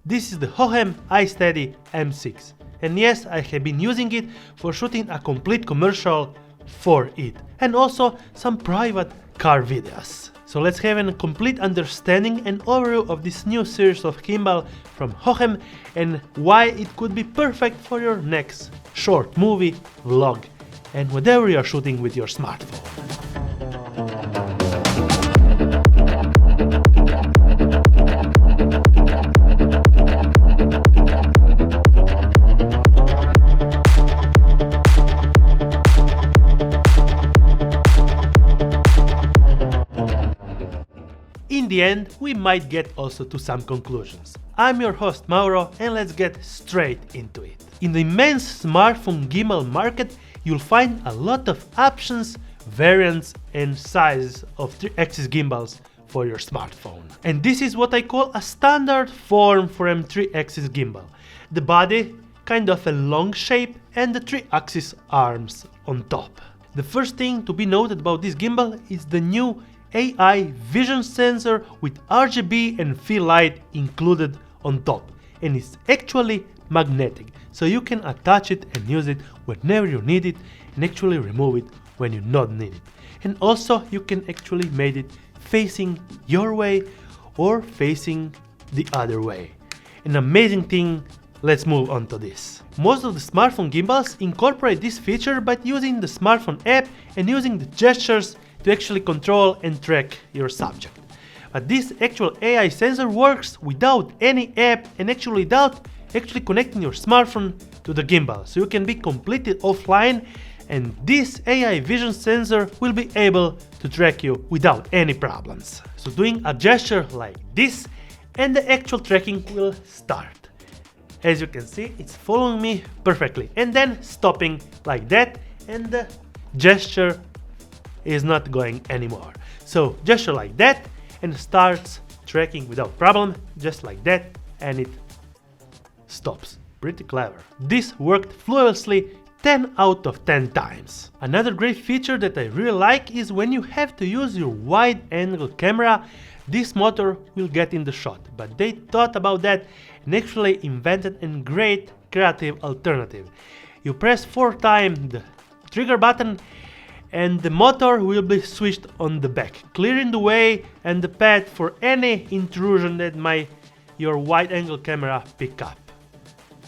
This is the HOHEM iSTEADY M6. And yes, I have been using it for shooting a complete commercial for it, and also some private car videos. So let's have a complete understanding and overview of this new series of gimbal from HOHEM and why it could be perfect for your next short movie, vlog, and whatever you are shooting with your smartphone. In the end, we might get also to some conclusions. I'm your host Mauro, and let's get straight into it. In the immense smartphone gimbal market, you'll find a lot of options, variants and sizes of 3-axis gimbals for your smartphone. And this is what I call a standard form for a 3-axis gimbal. The body, kind of a long shape, and the 3-axis arms on top. The first thing to be noted about this gimbal is the new AI vision sensor with RGB and fill light included on top, and it's actually magnetic, so you can attach it and use it whenever you need it and actually remove it when you not need it. And also you can actually make it facing your way or facing the other way. An amazing thing. Let's move on to this. Most of the smartphone gimbals incorporate this feature by using the smartphone app and using the gestures to actually control and track your subject. But this actual AI sensor works without any app and actually without connecting your smartphone to the gimbal, so you can be completely offline, and this AI vision sensor will be able to track you without any problems. So doing a gesture like this and the actual tracking will start. As you can see, it's following me perfectly, and then stopping like that, and the gesture is not going anymore. So gesture like that and starts tracking without problem, just like that, and it stops. Pretty clever. This worked flawlessly 10 out of 10 times. Another great feature that I really like is when you have to use your wide angle camera, this motor will get in the shot, but they thought about that and actually invented a great creative alternative. You press 4 times the trigger button and the motor will be switched on the back, clearing the way and the path for any intrusion that your wide angle camera pick up.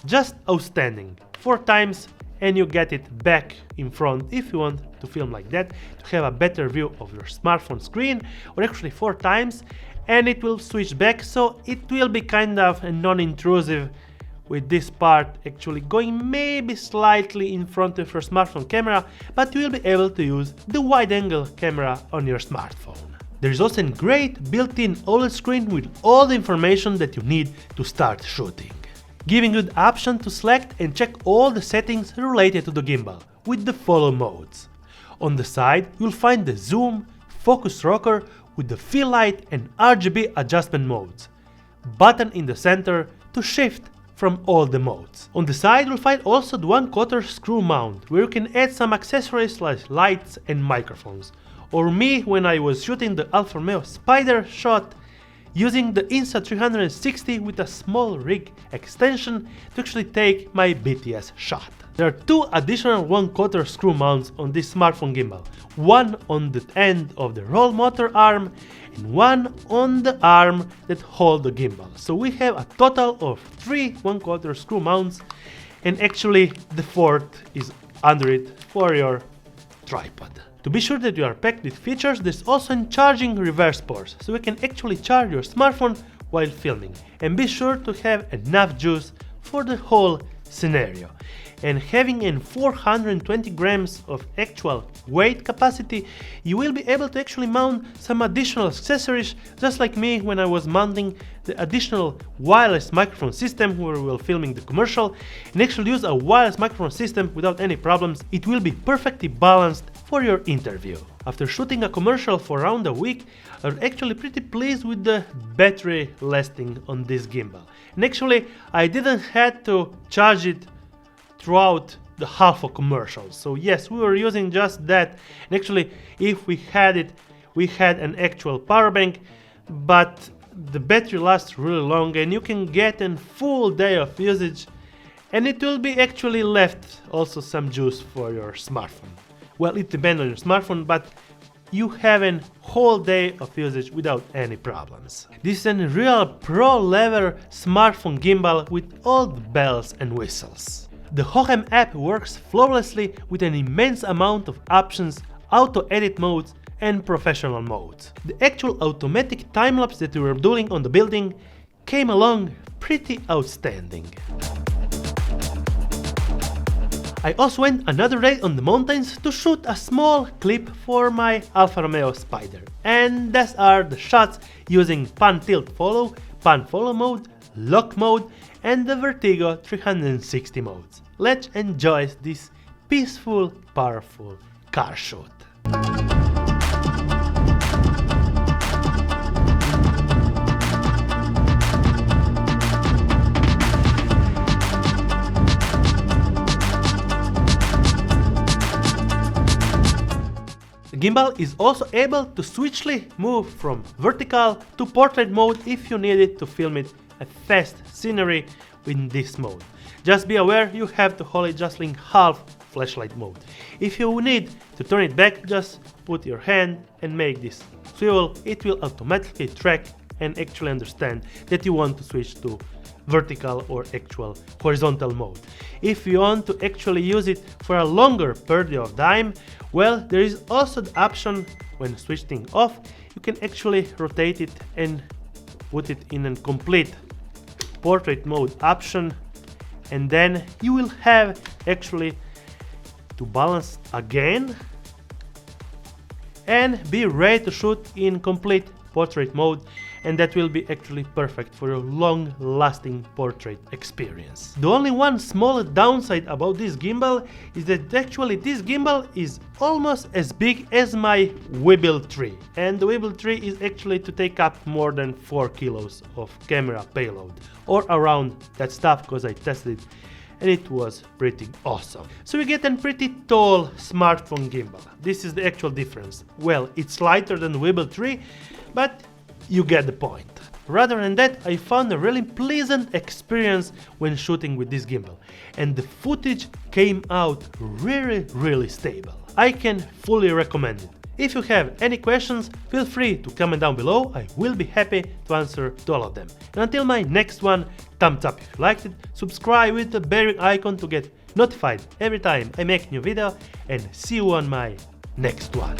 Just outstanding. 4 times and you get it back in front if you want to film like that, to have a better view of your smartphone screen, or actually 4 times and it will switch back, so it will be kind of a non-intrusive, with this part actually going maybe slightly in front of your smartphone camera, but you will be able to use the wide angle camera on your smartphone. There is also a great built-in OLED screen with all the information that you need to start shooting, giving you the option to select and check all the settings related to the gimbal with the follow modes. On the side you'll find the zoom, focus rocker with the fill light and RGB adjustment modes, button in the center to shift from all the modes. On the side you'll find also the 1/4 screw mount, where you can add some accessories like lights and microphones. Or me, when I was shooting the Alfa Romeo Spider shot, using the Insta360 with a small rig extension to actually take my BTS shot. There are 2 additional 1/4 screw mounts on this smartphone gimbal, one on the end of the roll motor arm and one on the arm that hold the gimbal. So we have a total of 3 1/4 screw mounts, and actually the 4th is under it for your tripod. To be sure that you are packed with features, there's also a charging reverse port, so you can actually charge your smartphone while filming. And be sure to have enough juice for the whole scenario. And having in 420 grams of actual weight capacity, you will be able to actually mount some additional accessories, just like me when I was mounting the additional wireless microphone system where we were filming the commercial, and actually use a wireless microphone system without any problems. It will be perfectly balanced for your interview. After shooting a commercial for around a week, I'm actually pretty pleased with the battery lasting on this gimbal. And actually I didn't have to charge it throughout the half of commercials. So yes, we were using just that, and actually if we had it, we had an actual power bank, but the battery lasts really long and you can get a full day of usage, and it will be actually left also some juice for your smartphone. Well, it depends on your smartphone, but you have a whole day of usage without any problems. This is a real pro-level smartphone gimbal with all the bells and whistles. The HOHEM app works flawlessly with an immense amount of options, auto-edit modes and professional modes. The actual automatic time-lapse that we were doing on the building came along pretty outstanding. I also went another day on the mountains to shoot a small clip for my Alfa Romeo Spider. And these are the shots using pan tilt follow, pan follow mode, lock mode and the Vertigo 360 modes. Let's enjoy this peaceful, powerful car shoot. The gimbal is also able to switchly move from vertical to portrait mode if you need it to film it a fast scenery in this mode. Just be aware you have to hold it just in half flashlight mode. If you need to turn it back, just put your hand and make this swivel. It will automatically track and actually understand that you want to switch to vertical or actual horizontal mode. If you want to actually use it for a longer period of time, well, there is also the option when switching off, you can actually rotate it and put it in a complete portrait mode option, and then you will have actually to balance again and be ready to shoot in complete portrait mode, and that will be actually perfect for your long-lasting portrait experience. The only one small downside about this gimbal is that actually this gimbal is almost as big as my Weebill 3, and the Weebill 3 is actually to take up more than 4 kilos of camera payload, or around that stuff, because I tested it and it was pretty awesome. So you get a pretty tall smartphone gimbal. This is the actual difference. Well, it's lighter than the Weebill 3, but you get the point. Rather than that, I found a really pleasant experience when shooting with this gimbal, and the footage came out really stable. I can fully recommend it. If you have any questions, feel free to comment down below. I will be happy to answer to all of them. And until my next one, thumbs up if you liked it, subscribe with the bell icon to get notified every time I make a new video, and see you on my next one.